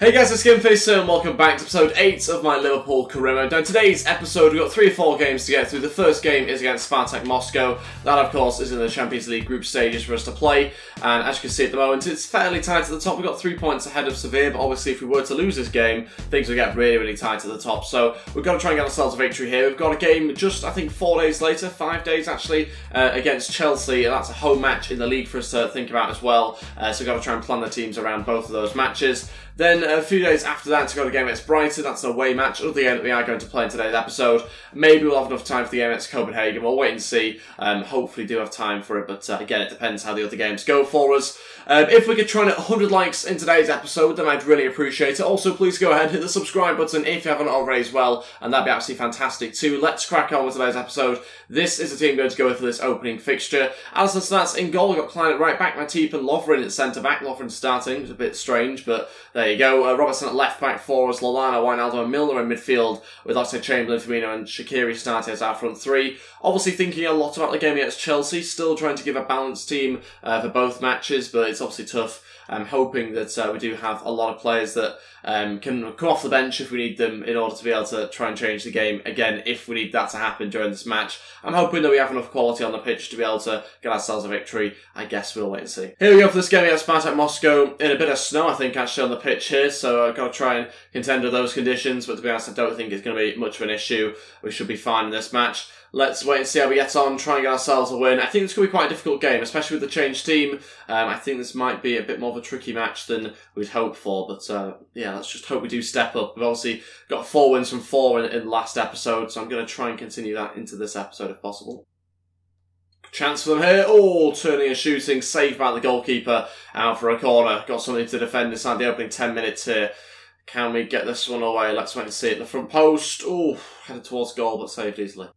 Hey guys, it's Ep8 and welcome back to episode 8 of my Liverpool career mode. Now in today's episode we've got 3 or 4 games to get through. The first game is against Spartak Moscow. That of course is in the Champions League group stages for us to play, and as you can see at the moment it's fairly tight at the top. We've got 3 points ahead of Sevilla, but obviously if we were to lose this game things would get really tight at the top. So we've got to try and get ourselves a victory here. We've got a game just I think 4 days later, 5 days actually, against Chelsea, and that's a home match in the league for us to think about as well. So we've got to try and plan the teams around both of those matches. Then a few days after that, we've got a game against Brighton. That's an away match, another game that we are going to play in today's episode. Maybe we'll have enough time for the game against Copenhagen. We'll wait and see. Hopefully do have time for it, but again, it depends how the other games go for us. If we could try and hit 100 likes in today's episode, then I'd really appreciate it. Also, please go ahead and hit the subscribe button if you haven't already as well, and that'd be absolutely fantastic too. Let's crack on with today's episode. This is the team going to go with for this opening fixture. Alisson Stats in goal. We've got Klein at right back, Matip and Lovren at centre-back. Lovren starting, it's a bit strange, but there you go. Robertson at left back for us, Lallana, Wijnaldum and Milner in midfield, with Oxlade-Chamberlain, Firmino and Shaqiri starting as our front three. Obviously thinking a lot about the game against Chelsea, still trying to give a balanced team for both matches, but it's obviously tough. I'm hoping that we do have a lot of players that can come off the bench if we need them in order to be able to try and change the game again if we need that to happen during this match. I'm hoping that we have enough quality on the pitch to be able to get ourselves a victory. I guess we'll wait and see. Here we go for this game against Spartak Moscow in a bit of snow, I think, actually on the pitch here, so I've got to try and contend with those conditions, but to be honest I don't think it's going to be much of an issue. We should be fine in this match. Let's wait and see how we get on, try and get ourselves a win. I think this could be quite a difficult game, especially with the changed team. I think this might be a bit more of a tricky match than we'd hoped for, but yeah, let's just hope we do step up. We've obviously got 4 wins from 4 in the last episode, so I'm going to try and continue that into this episode if possible. Chance for them here. Oh, turning and shooting, saved by the goalkeeper, out for a corner. Got something to defend inside the opening 10 minutes here. Can we get this one away? Let's wait and see it. The front post. Oh, headed towards goal, but saved easily.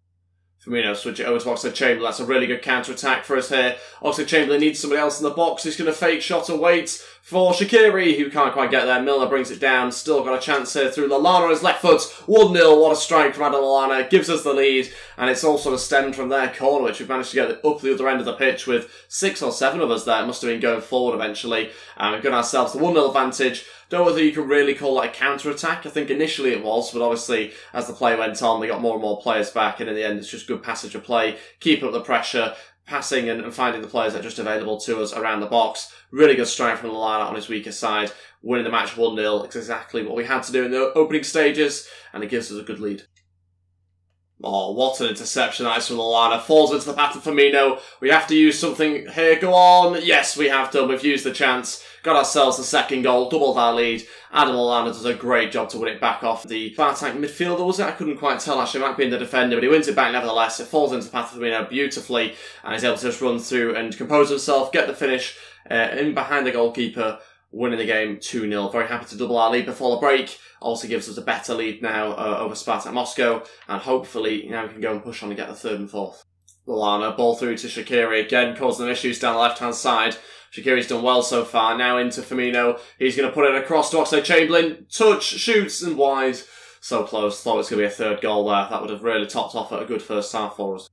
Firmino switch it over to Oxlade-Chamberlain. That's a really good counter-attack for us here. Oxlade-Chamberlain needs somebody else in the box. He's going to fake shot and wait for Shaqiri, who can't quite get there. Milner brings it down. Still got a chance here through Lallana on his left foot. 1-0. What a strike from Adam Lallana. Gives us the lead. And it's all sort of stemmed from their corner, which we've managed to get up the other end of the pitch with 6 or 7 of us there. It must have been going forward eventually. And we've got ourselves the 1-0 advantage. Don't know whether you can really call that a counter-attack. I think initially it was, but obviously as the play went on, they got more and more players back, and in the end it's just good passage of play, keeping up the pressure, passing and finding the players that are just available to us around the box. Really good strike from Lallana on his weaker side, winning the match 1-0. It's exactly what we had to do in the opening stages, and it gives us a good lead. Oh, what an interception that is from Lallana. Falls into the path of Firmino. We have to use something here. Go on. Yes, we have done. We've used the chance. Got ourselves the second goal. Doubled our lead. Adam Lallana does a great job to win it back off the Spartak midfielder, was it? I couldn't quite tell, actually. It might be in the defender, but he wins it back nevertheless. It falls into the path of Firmino beautifully, and he's able to just run through and compose himself, get the finish in behind the goalkeeper, winning the game 2-0. Very happy to double our lead before the break. Also gives us a better lead now over Spartak Moscow, and hopefully now we can go and push on and get the 3rd and 4th. Lallana, ball through to Shaqiri, again causing them issues down the left-hand side. Shaqiri's done well so far, now into Firmino. He's going to put it across to Oxlade-Chamberlain. Touch, shoots, and wide. So close, thought it was going to be a 3rd goal there. That would have really topped off at a good first half for us.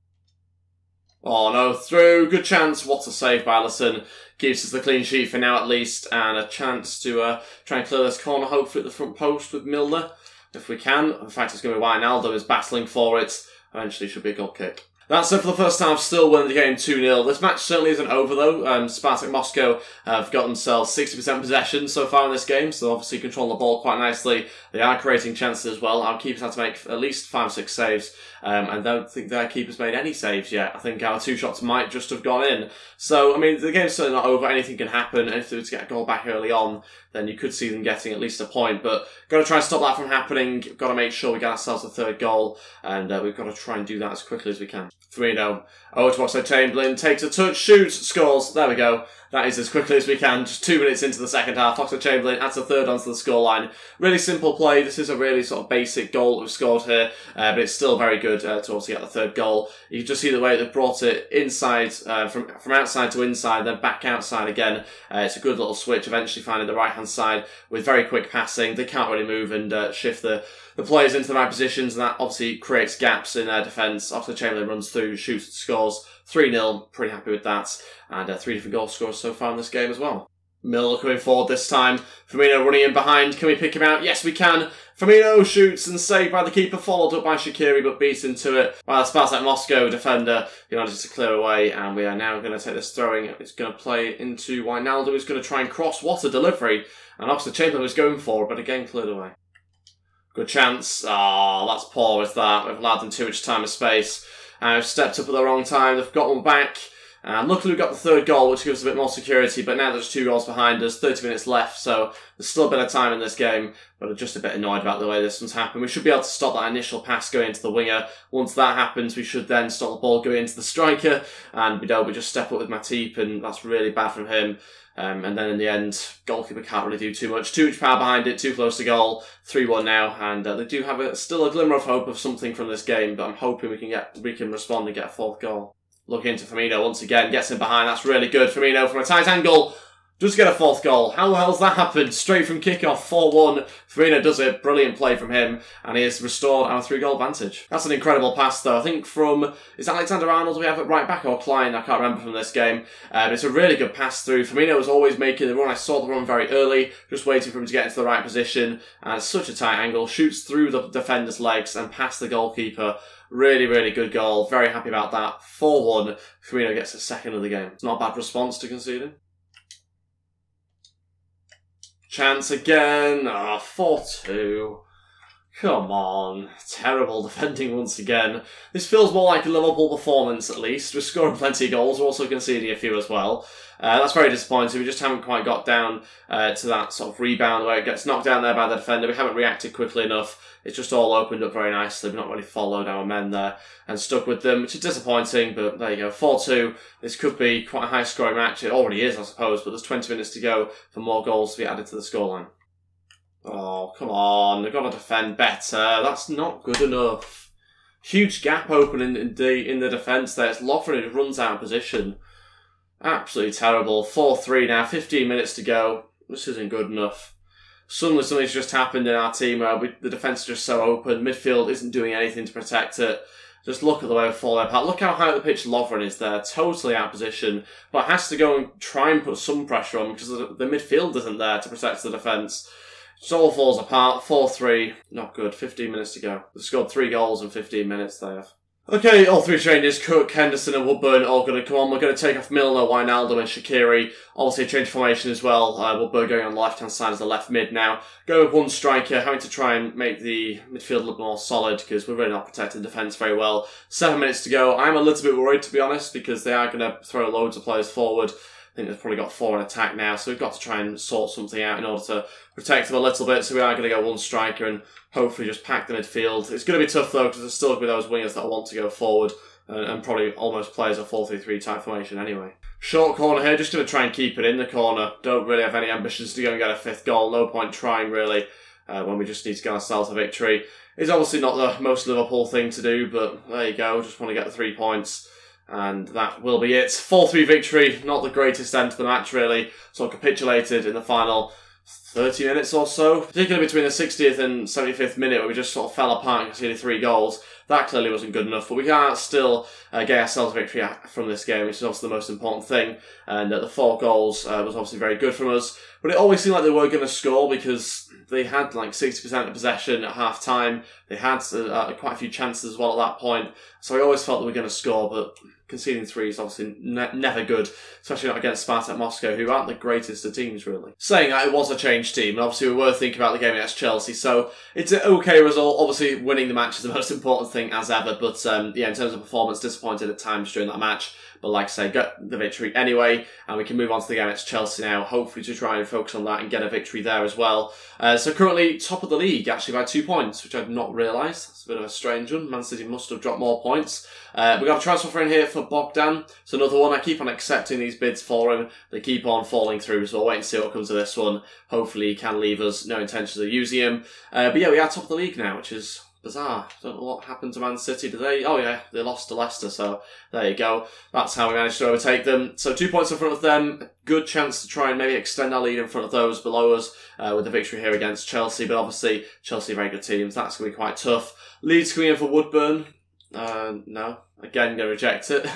Oh no, through, good chance. What a save by Alisson. Gives us the clean sheet for now at least, and a chance to try and clear this corner, hopefully at the front post with Milner, if we can. In fact, it's going to be Wijnaldum is battling for it. Eventually should be a goal kick. That's it for the first half, still winning the game 2-0. This match certainly isn't over though. Spartak Moscow have got themselves 60% possession so far in this game, so obviously controlling the ball quite nicely. They are creating chances as well. Our keepers had to make at least 5 or 6 saves, and I don't think their keepers made any saves yet. I think our 2 shots might just have gone in. So, I mean, the game's certainly not over. Anything can happen, and if they were to get a goal back early on, then you could see them getting at least a point. But got to try and stop that from happening. Got to make sure we get ourselves a 3rd goal, and we've got to try and do that as quickly as we can. 3-0. Over to Oxlade-Chamberlain, takes a touch, shoots, scores. There we go. That is as quickly as we can. Just 2 minutes into the second half. Oxlade-Chamberlain adds a 3rd onto the scoreline. Really simple play. This is a really sort of basic goal that we've scored here, but it's still very good to obviously get the 3rd goal. You can just see the way they've brought it inside, from outside to inside, then back outside again. It's a good little switch, eventually finding the right-hand side with very quick passing. They can't really move and shift the players into the right positions, and that obviously creates gaps in their defence. Oxlade-Chamberlain runs through, shoots, scores. 3-0, pretty happy with that. And 3 different goal scorers so far in this game as well. Miller coming forward this time. Firmino running in behind. Can we pick him out? Yes, we can. Firmino shoots and saved by the keeper, followed up by Shaqiri, but beats into it by the Spartak Moscow defender. He manages to clear away, and we are now going to take this throwing. It's going to play into Wijnaldum, who's going to try and cross. What a delivery. And Oxlade-Chamberlain was going for it, but again cleared away. Good chance. Oh, that's poor with that. We've allowed them too much time and space. And we've stepped up at the wrong time. They've got one back. And luckily we got the third goal, which gives us a bit more security, but now there's 2 goals behind us, 30 minutes left, so there's still a bit of time in this game, but I'm just a bit annoyed about the way this one's happened. We should be able to stop that initial pass going into the winger. Once that happens, we should then stop the ball going into the striker, and we just step up with Matip, and that's really bad from him. And then in the end, goalkeeper can't really do too much. Too much power behind it, too close to goal. 3-1 now, and they do have still a glimmer of hope of something from this game, but I'm hoping we can respond and get a 4th goal. Looking into Firmino once again, gets him behind, that's really good. Firmino from a tight angle, does get a 4th goal. How the hell's that happened? Straight from kickoff, 4-1. Firmino does it, brilliant play from him, and he has restored our 3-goal advantage. That's an incredible pass though. I think from, is Alexander-Arnold we have it right back, or Klein? I can't remember from this game. But it's a really good pass through. Firmino was always making the run. I saw the run very early, just waiting for him to get into the right position, and it's such a tight angle, shoots through the defender's legs and past the goalkeeper. Really, really good goal. Very happy about that. 4-1. Firmino gets a 2nd of the game. It's not a bad response to conceding. Chance again. 4-2. Come on. Terrible defending once again. This feels more like a Liverpool performance, at least. We're scoring plenty of goals. We're also conceding a few as well. That's very disappointing. We just haven't quite got down to that sort of rebound where it gets knocked down there by the defender. We haven't reacted quickly enough. It's just all opened up very nicely. We've not really followed our men there and stuck with them, which is disappointing, but there you go. 4-2. This could be quite a high-scoring match. It already is, I suppose, but there's 20 minutes to go for more goals to be added to the scoreline. Oh, come on. They've got to defend better. That's not good enough. Huge gap open in the defence there. It's Lovren who runs out of position. Absolutely terrible. 4-3 now. 15 minutes to go. This isn't good enough. Suddenly something's just happened in our team where the defence is just so open. Midfield isn't doing anything to protect it. Just look at the way we're falling apart. Look how high up the pitch Lovren is there. Totally out of position. But has to go and try and put some pressure on because the midfield isn't there to protect the defence. It all falls apart. 4-3. Not good. 15 minutes to go. They've scored 3 goals in 15 minutes they have. Okay, all 3 changes, Cook, Henderson and Woodburn, all going to come on. We're going to take off Milner, Wijnaldum and Shaqiri. Obviously a change of formation as well. Woodburn going on the left-hand side as the left mid now. Going with 1 striker, having to try and make the midfield look more solid because we're really not protecting defence very well. 7 minutes to go. I'm a little bit worried, to be honest, because they are going to throw loads of players forward. I think they've probably got 4 in attack now, so we've got to try and sort something out in order to protect them a little bit. So we are going to go 1 striker and hopefully just pack the midfield. It's going to be tough though, because there's still going to be those wingers that want to go forward and probably almost play as a 4-3-3 type formation anyway. Short corner here, just going to try and keep it in the corner. Don't really have any ambitions to go and get a 5th goal. No point trying really when we just need to get ourselves a victory. It's obviously not the most Liverpool thing to do, but there you go. Just want to get the 3 points. And that will be it. 4-3 victory, not the greatest end to the match really. So capitulated in the final 30 minutes or so. Particularly between the 60th and 75th minute where we just sort of fell apart and conceded 3 goals. That clearly wasn't good enough, but we can still get ourselves a victory from this game, which is obviously the most important thing. And the 4 goals was obviously very good from us. But it always seemed like they were going to score because they had like 60% of possession at half time. They had quite a few chances as well at that point. So I always felt they were going to score, but conceding 3 is obviously never good, especially not against Spartak Moscow, who aren't the greatest of teams, really. Saying that, it was a changed team, and obviously we were thinking about the game against Chelsea, so it's an okay result. Obviously, winning the match is the most important thing as ever, but yeah, in terms of performance, disappointed at times during that match. But like I say, got the victory anyway, and we can move on to the game against Chelsea now, hopefully to try and focus on that and get a victory there as well. So currently top of the league, actually by 2 points, which I'd not realised. That's a bit of a strange one. Man City must have dropped more points. We've got a transfer offer in here for Bogdan. So another one. I keep on accepting these bids for him. They keep on falling through, so we'll wait and see what comes of this one. Hopefully he can leave us. No intentions of using him. But yeah, we are top of the league now, which is bizarre. Don't know what happened to Man City. Did they? Oh yeah, they lost to Leicester, so there you go. That's how we managed to overtake them. So 2 points in front of them. Good chance to try and maybe extend our lead in front of those below us with the victory here against Chelsea. But obviously, Chelsea are very good teams. That's going to be quite tough. Leeds coming in for Woodburn. No. Again, going to reject it.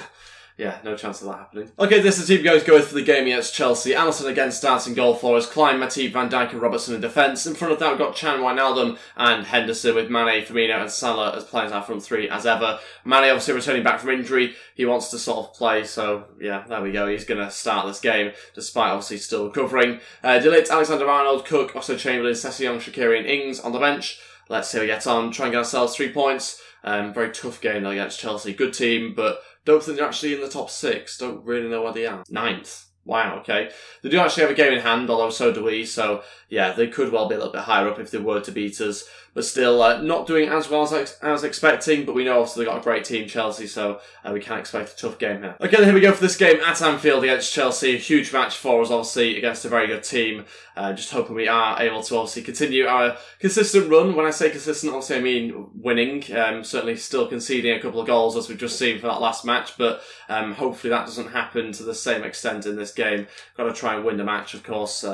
yeah, no chance of that happening. Okay, this is the team go for the game against Chelsea. Alisson again starts in goal for us. Klein, Matip, Van Dijk and Robertson in defence. In front of that we've got Chan, Wijnaldum and Henderson with Mane, Firmino and Salah as players our front three as ever. Mane obviously returning back from injury. He wants to sort of play, so yeah, there we go. He's going to start this game, despite obviously still recovering. De Ligt, Alexander-Arnold, Cook, Oxlade-Chamberlain, Sessegnon, Shaqiri and Ings on the bench. Let's see how we get on. Try and get ourselves 3 points. Very tough game though against Chelsea. Good team, but don't think they're actually in the top 6. Don't really know where they are. 9th. Wow, okay. They do actually have a game in hand, although so do we. So, yeah, they could well be a little bit higher up if they were to beat us. But still, not doing as well as I was expecting. But we know obviously they've got a great team, Chelsea, so we can expect a tough game here. Okay, then here we go for this game at Anfield against Chelsea. A huge match for us, obviously, against a very good team. Just hoping we are able to obviously continue our consistent run. When I say consistent, obviously I mean winning. Certainly still conceding a couple of goals as we've just seen for that last match. But hopefully that doesn't happen to the same extent in this game. Got to try and win the match, of course.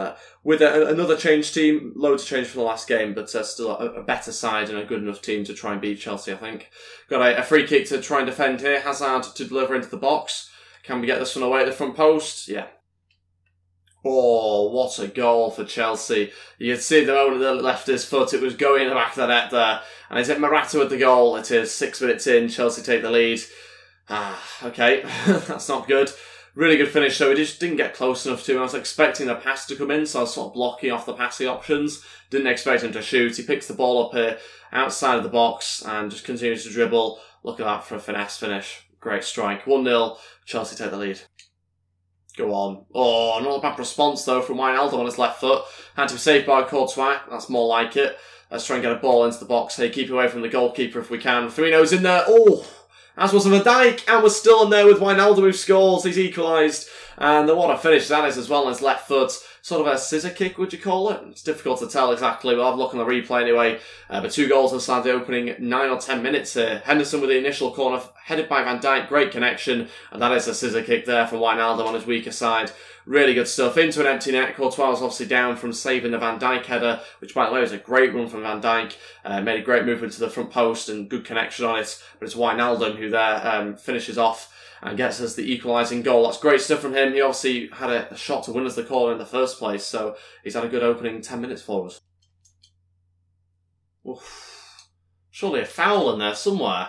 With another changed team, loads of change from the last game, but still a better side and a good enough team to try and beat Chelsea, I think. Got a free kick to try and defend here. Hazard to deliver into the box. Can we get this one away at the front post? Yeah. Oh, what a goal for Chelsea. You can see the moment that left his foot, it was going in the back of the net there. And is it Morata with the goal? It is 6 minutes in, Chelsea take the lead. Okay, that's not good. Really good finish, so we just didn't get close enough to him. I was expecting the pass to come in, so I was sort of blocking off the passing options. Didn't expect him to shoot. He picks the ball up here, outside of the box, and just continues to dribble. Look at that for a finesse finish. Great strike. 1-0, Chelsea take the lead. Go on. Oh, not a bad response, though, from Wijnaldum on his left foot. Had to be saved by Courtois. That's more like it. Let's try and get a ball into the box here. Keep away from the goalkeeper if we can. Firmino's in there. Oh! As was Van Dijk, and we're still in there with Wijnaldum who scores. He's equalised. And what a finish that is as well on his left foot. Sort of a scissor kick, would you call it? It's difficult to tell exactly. We'll have a look on the replay anyway. But 2 goals inside the opening 9 or 10 minutes here. Henderson with the initial corner, headed by Van Dijk. Great connection. And that is a scissor kick there from Wijnaldum on his weaker side. Really good stuff. Into an empty net. Courtois was obviously down from saving the Van Dijk header, which by the way was a great run from Van Dijk. Made a great movement to the front post and good connection on it. But it's Wijnaldum who there finishes off and gets us the equalising goal. That's great stuff from him. He obviously had a shot to win us the corner in the first place, so he's had a good opening 10 minutes for us. Oof. Surely a foul in there somewhere.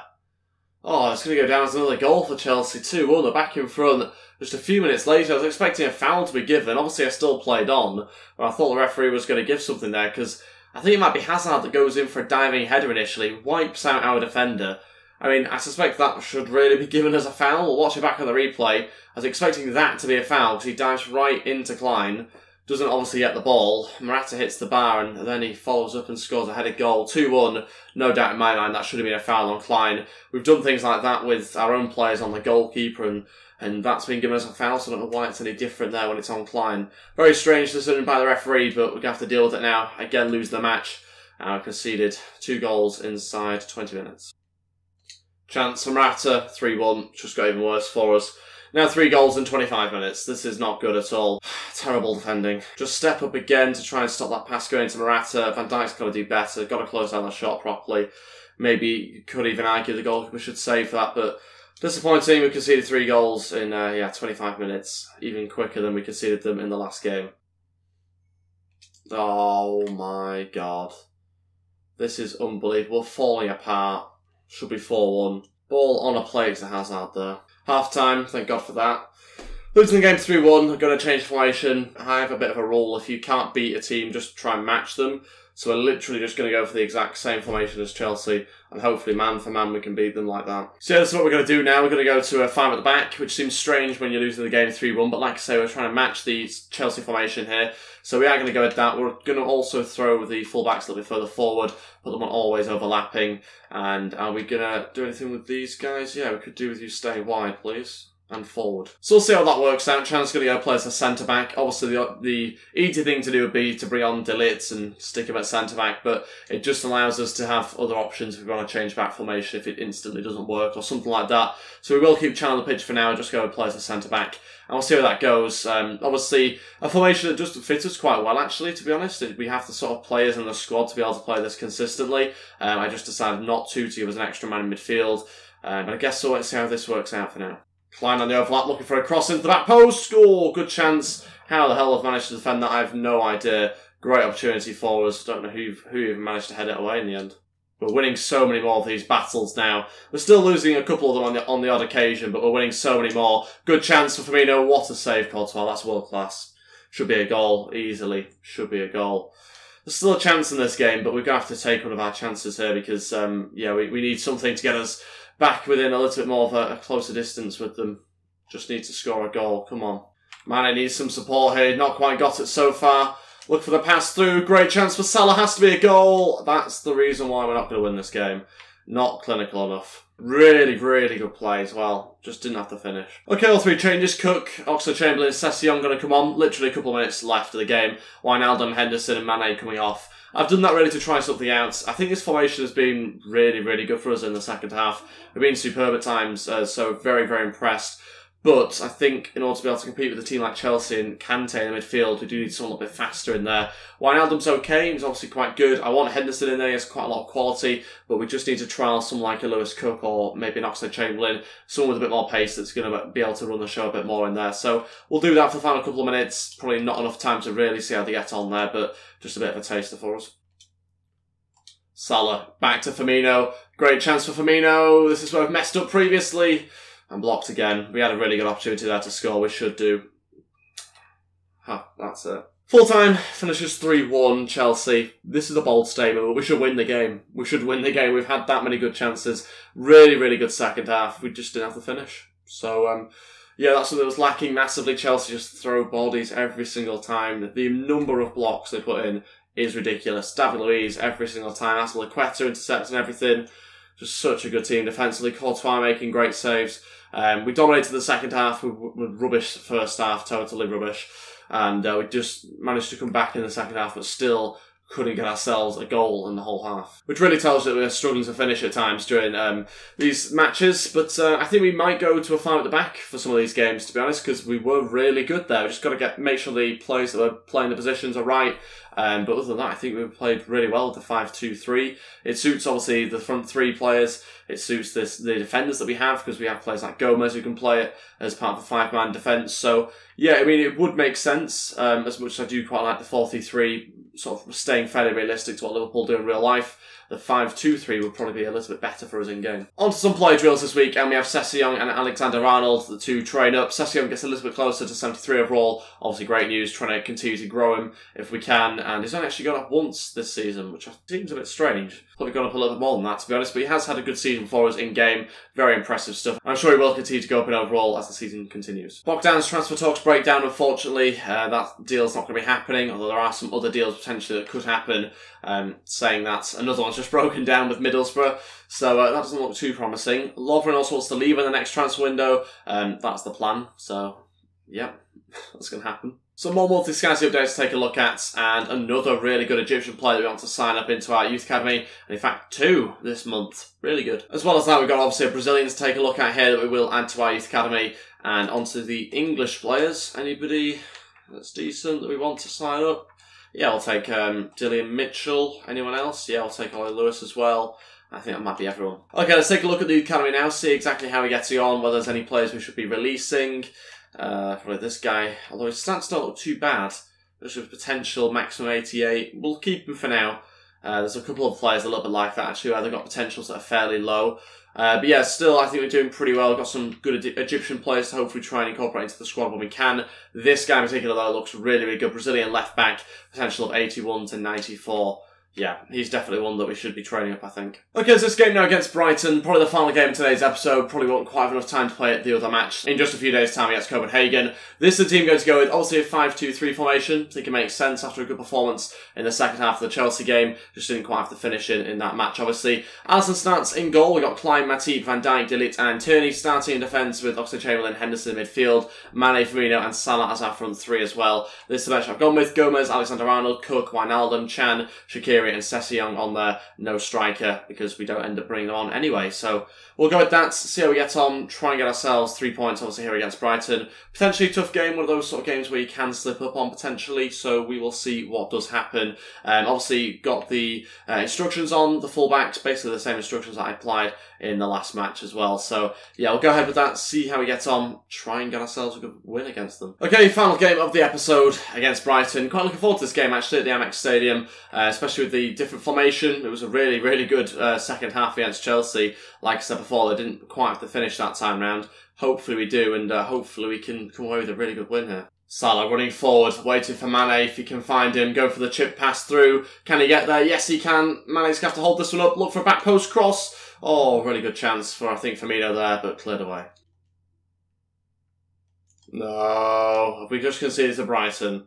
Oh, it's going to go down as another goal for Chelsea. 2-1, they're back in front. Just a few minutes later, I was expecting a foul to be given. Obviously, I still played on, but I thought the referee was going to give something there, because I think it might be Hazard that goes in for a diving header initially, wipes out our defender. I mean, I suspect that should really be given as a foul. We'll watch it back on the replay. I was expecting that to be a foul, because he dives right into Klein. Doesn't obviously get the ball. Morata hits the bar, and then he follows up and scores a headed goal. 2-1. No doubt in my mind that should have been a foul on Klein. We've done things like that with our own players on the goalkeeper, and that's been given as a foul, so I don't know why it's any different there when it's on Klein. Very strange decision by the referee, but we're going to have to deal with it now. Again, lose the match. Conceded 2 goals inside 20 minutes. Chance for Morata, 3-1. Just got even worse for us. Now 3 goals in 25 minutes. This is not good at all. Terrible defending. Just step up again to try and stop that pass going to Morata. Van Dijk's got to do better. Got to close down the shot properly. Maybe could even argue the goalkeeper should save that, but disappointing. We conceded 3 goals in 25 minutes. Even quicker than we conceded them in the last game. Oh my god. This is unbelievable. Falling apart. Should be 4-1. Ball on a plate to Hazard there. Half time, thank God for that. Losing the game 3-1, going to change formation. I have a bit of a rule, if you can't beat a team, just try and match them. So we're literally just going to go for the exact same formation as Chelsea, and hopefully man for man we can beat them like that. So yeah, this is what we're going to do now. We're going to go to a 5 at the back, which seems strange when you're losing the game 3-1, but like I say, we're trying to match the Chelsea formation here. So we are going to go with that. We're going to also throw the fullbacks a little bit further forward, put them on always overlapping. And are we going to do anything with these guys? Yeah, we could do with you staying wide, please. And forward. So we'll see how that works out. Chan's going to go play as a centre-back. Obviously, the easy thing to do would be to bring on De Ligt and stick him at centre-back, but it just allows us to have other options if we want to change back formation if it instantly doesn't work or something like that. So we will keep Chan on the pitch for now and just go and play as a centre-back. And we'll see how that goes. Obviously, a formation that just fits us quite well, actually, to be honest. We have the sort of players in the squad to be able to play this consistently. I just decided not to give us an extra man in midfield. But I guess so. Let's see how this works out for now. Klein on the overlap, looking for a cross into the back post. Oh, good chance. How the hell I've managed to defend that, I have no idea. Great opportunity for us. Don't know who even managed to head it away in the end. We're winning so many more of these battles now. We're still losing a couple of them on the odd occasion, but we're winning so many more. Good chance for Firmino. What a save, Courtois. That's world class. Should be a goal, easily. Should be a goal. There's still a chance in this game, but we're going to have to take one of our chances here because, yeah, we need something to get us back within a little bit more of a closer distance with them. Just need to score a goal. Come on. Mane needs some support here. Not quite got it so far. Look for the pass through. Great chance for Salah. Has to be a goal. That's the reason why we're not going to win this game. Not clinical enough. Really, really good play as well. Just didn't have to finish. Okay, all three changes. Cook, Oxlade-Chamberlain, Sessegnon going to come on. Literally a couple of minutes left of the game. Wijnaldum, Henderson and Mane coming off. I've done that really to try something out. I think this formation has been really, really good for us in the second half. We've been superb at times, so very, very impressed. But I think in order to be able to compete with a team like Chelsea and Kante in the midfield, we do need someone a little bit faster in there. Wijnaldum's okay, he's obviously quite good. I want Henderson in there, he has quite a lot of quality, but we just need to trial someone like a Lewis Cook or maybe an Oxlade-Chamberlain, someone with a bit more pace that's going to be able to run the show a bit more in there. So we'll do that for the final couple of minutes. Probably not enough time to really see how they get on there, but just a bit of a taster for us. Salah, back to Firmino. Great chance for Firmino. This is where we've messed up previously. And blocked again. We had a really good opportunity there to score. We should do. That's it. Full time finishes 3-1 Chelsea. This is a bold statement, but we should win the game. We should win the game. We've had that many good chances. Really, really good second half. We just didn't have to finish. So, yeah, that's something that was lacking massively. Chelsea just throw bodies every single time. The number of blocks they put in is ridiculous. David Luiz every single time. Azpilicueta intercepting everything. Just such a good team defensively. Courtois making great saves. We dominated the second half. We were rubbish the first half, totally rubbish. And we just managed to come back in the second half, but still couldn't get ourselves a goal in the whole half. Which really tells you that we're struggling to finish at times during these matches. But I think we might go to a 5 at the back for some of these games, to be honest, because we were really good there. We just got to make sure the players that were playing the positions are right. But other than that, I think we played really well with the 5-2-3. It suits, obviously, the front three players. It suits the defenders that we have, because we have players like Gomez who can play it as part of a 5-man defence. So, yeah, I mean, it would make sense, as much as I do quite like the 4-3-3, sort of staying fairly realistic to what Liverpool do in real life. The 5-2-3 would probably be a little bit better for us in game. On to some play drills this week, and we have Sessegnon and Alexander-Arnold, the two train up. Sessegnon gets a little bit closer to 73 overall. Obviously great news, trying to continue to grow him if we can. And he's only actually gone up once this season, which seems a bit strange. Probably gone up a little bit more than that, to be honest. But he has had a good season for us in game. Very impressive stuff. I'm sure he will continue to go up in overall as the season continues. Bogdan's transfer talks break down, unfortunately. That deal's not going to be happening, although there are some other deals potentially that could happen. Saying that, another one's just broken down with Middlesbrough, so that doesn't look too promising. Lovren also wants to leave in the next transfer window. That's the plan, so yeah, that's going to happen. Some more multi-scouting updates to take a look at, and another really good Egyptian player that we want to sign up into our youth academy, and in fact 2 this month. Really good. As well as that, we've got obviously a Brazilian to take a look at here that we will add to our youth academy, and onto the English players. Anybody that's decent that we want to sign up? Yeah, I'll take Dillian Mitchell. Anyone else? Yeah, I'll take Ollie Lewis as well. I think that might be everyone. Okay, let's take a look at the academy now, see exactly how we're getting on, whether there's any players we should be releasing. Probably this guy, although his stats don't look too bad. There's a potential maximum 88. We'll keep him for now. There's a couple of players a little bit like that, actually, where they've got potentials that are fairly low. But yeah, still, I think we're doing pretty well. We've got some good Egyptian players to hopefully try and incorporate into the squad when we can. This guy in particular, though, looks really, really good. Brazilian left-back, potential of 81 to 94. Yeah, he's definitely one that we should be training up, I think. Okay, so this game now against Brighton, probably the final game of today's episode. Probably won't quite have enough time to play the other match. In just a few days' time against Copenhagen. This is the team going to go with, obviously, a 5-2-3 formation. I think it makes sense after a good performance in the second half of the Chelsea game. Just didn't quite have to finish in that match, obviously. Alisson starts in goal. We've got Klein, Matip, Van Dijk, De Ligt and Tierney starting in defence with Oxlade-Chamberlain, Henderson in midfield, Mane, Firmino and Salah as our front three as well. This is the match I've gone with. Gomez, Alexander-Arnold, Cook, Wijnaldum, Chan, Shaqiri Shaqiri and Sessegnon on there, no striker, because we don't end up bringing them on anyway. So we'll go with that, see how we get on, try and get ourselves 3 points, obviously, here against Brighton. Potentially a tough game, one of those sort of games where you can slip up on potentially, so we will see what does happen. Obviously, got the instructions on the fullbacks, basically the same instructions that I applied in the last match as well. So, yeah, we'll go ahead with that, see how we get on, try and get ourselves a good win against them. Okay, final game of the episode against Brighton. Quite looking forward to this game, actually, at the Amex Stadium, especially with the different formation. It was a really, really good second half against Chelsea. Like I said before, they didn't quite have to finish that time round. Hopefully we do, and hopefully we can come away with a really good win here. Salah running forward, waiting for Mane if he can find him. Go for the chip pass through. Can he get there? Yes, he can. Mane's going to have to hold this one up. Look for a back post cross. Oh, really good chance for, I think, Firmino there, but cleared away. No. Have we just conceded to Brighton?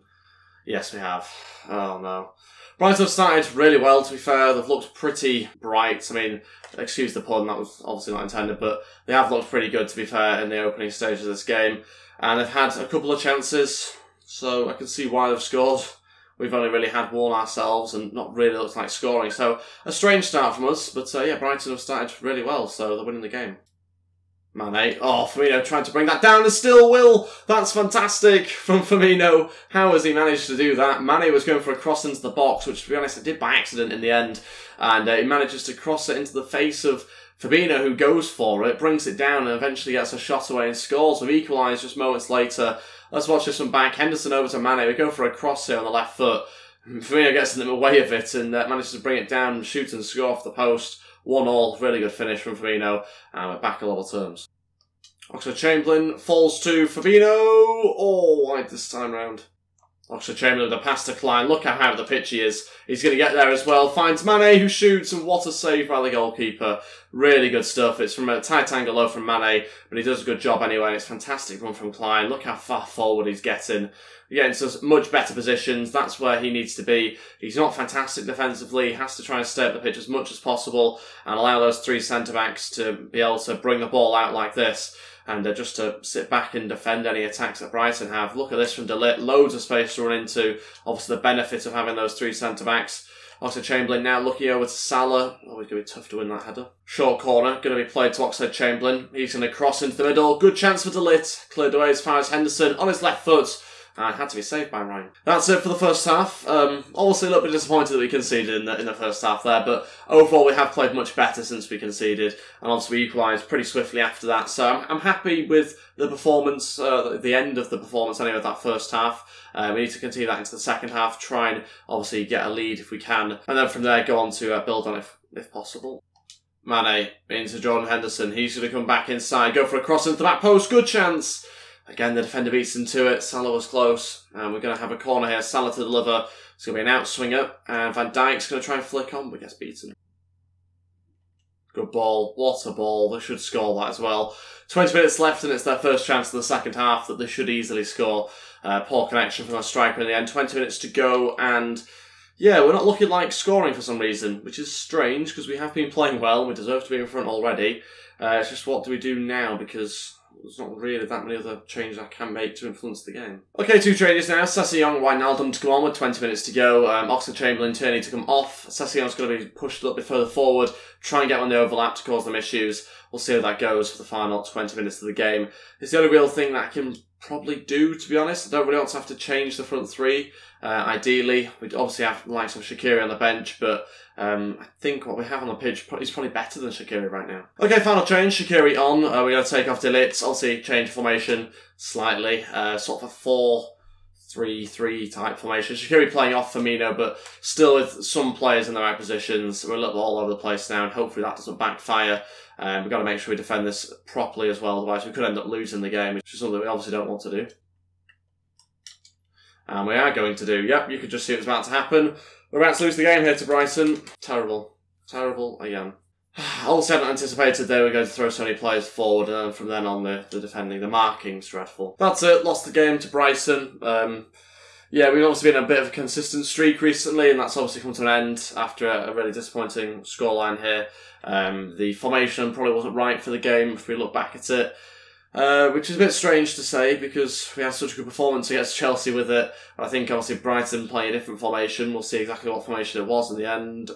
Yes, we have. Oh, no. Brighton have started really well, to be fair. They've looked pretty bright. I mean, excuse the pun, that was obviously not intended, but they have looked pretty good, to be fair, in the opening stage of this game. And they've had a couple of chances, so I can see why they've scored. We've only really had one ourselves and not really looked like scoring. So, a strange start from us, but yeah, Brighton have started really well, so they're winning the game. Mane, oh, Firmino trying to bring that down and still will. That's fantastic from Firmino. How has he managed to do that? Mane was going for a cross into the box, which, to be honest, I did by accident in the end. And he manages to cross it into the face of Firmino, who goes for it, brings it down, and eventually gets a shot away and scores. We've equalised just moments later. Let's watch this one back. Henderson over to Mane. We go for a cross here on the left foot. Firmino gets in the way of it and manages to bring it down, shoot and score off the post. 1-1, really good finish from Firmino, and we're back at level terms. Oxlade-Chamberlain falls to Firmino. Oh, wide this time round. Oxlade-Chamberlain with a pass to Klein. Look how high up the pitch he is. He's going to get there as well. Finds Mane, who shoots, and what a save by the goalkeeper. Really good stuff. It's from a tight angle low from Mane, but he does a good job anyway. And it's a fantastic run from Klein. Look how far forward he's getting. Getting into much better positions. That's where he needs to be. He's not fantastic defensively. He has to try and stay up the pitch as much as possible and allow those three centre-backs to be able to bring the ball out like this. And just to sit back and defend any attacks that Brighton have. Look at this from De Ligt. Loads of space to run into. Obviously the benefit of having those three centre-backs. Oxlade-Chamberlain now looking over to Salah. Oh, it's going to be tough to win that header. Short corner. Going to be played to Oxlade-Chamberlain. He's going to cross into the middle. Good chance for De Ligt. Cleared away as far as Henderson on his left foot. And had to be saved by Ryan. That's it for the first half. Obviously a little bit disappointed that we conceded in the first half there, but overall we have played much better since we conceded, and obviously we equalised pretty swiftly after that. So I'm happy with the performance, the end of the performance anyway of that first half. We need to continue that into the second half, try and obviously get a lead if we can, and then from there go on to build on it if possible. Mane into Jordan Henderson. He's going to come back inside, go for a cross into the back post. Good chance. Again, the defender beats into it. Salah was close. And we're going to have a corner here. Salah to deliver. It's going to be an outswinger. And Van Dijk's going to try and flick on, but gets beaten. Good ball. What a ball. They should score that as well. 20 minutes left and it's their first chance of the second half that they should easily score. Poor connection from our striker in the end. 20 minutes to go and... yeah, we're not looking like scoring for some reason, which is strange because we have been playing well. We deserve to be in front already. It's just what do we do now because... there's not really that many other changes I can make to influence the game. Okay, two changes now. Sessegnon and Wijnaldum to come on with 20 minutes to go. Oxlade-Chamberlain turning to come off. Sessegnon's going to be pushed a little bit further forward. Try and get on the overlap to cause them issues. We'll see how that goes for the final 20 minutes of the game. It's the only real thing that I can probably do, to be honest. I don't really want to have to change the front three. Ideally, we'd obviously have like some Shaqiri on the bench, but I think what we have on the pitch is probably better than Shaqiri right now. Okay, final change. Shaqiri on. We're going to take off De Ligt. Obviously, change formation slightly. Sort of a 4-3-3 type formation. Shaqiri playing off Firmino, but still with some players in the right positions. We're a little all over the place now, and hopefully that doesn't backfire. We've got to make sure we defend this properly as well, otherwise we could end up losing the game, which is something we obviously don't want to do. And we are going to do. Yep, you could just see it was about to happen. We're about to lose the game here to Brighton. Terrible. Terrible again. Also hadn't anticipated they were going to throw so many players forward, and then from then on the defending, the marking's dreadful. That's it, lost the game to Brighton. Yeah, we've obviously been a bit of a consistent streak recently, and that's obviously come to an end after a really disappointing scoreline here. The formation probably wasn't right for the game if we look back at it. which is a bit strange to say because we had such a good performance against Chelsea with it. I think obviously Brighton playing a different formation. We'll see exactly what formation it was in the end.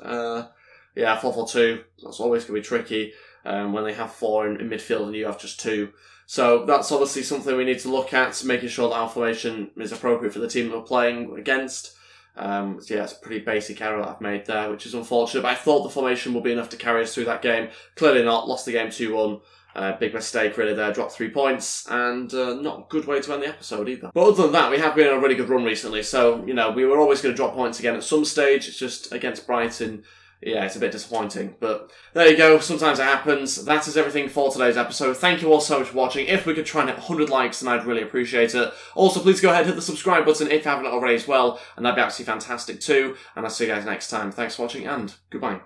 Yeah, 4-4-2. That's always going to be tricky when they have 4 in midfield and you have just 2. So that's obviously something we need to look at, making sure that our formation is appropriate for the team that we're playing against. So yeah, it's a pretty basic error that I've made there, which is unfortunate. But I thought the formation would be enough to carry us through that game. Clearly not. Lost the game 2-1. Big mistake really there, dropped 3 points, and not a good way to end the episode either. But other than that, we have been on a really good run recently, so, you know, we were always going to drop points again at some stage. It's just against Brighton, yeah, it's a bit disappointing. But there you go, sometimes it happens. That is everything for today's episode. Thank you all so much for watching. If we could try and hit 100 likes, then I'd really appreciate it. Also, please go ahead and hit the subscribe button if you haven't already as well, and that'd be absolutely fantastic too. And I'll see you guys next time. Thanks for watching, and goodbye.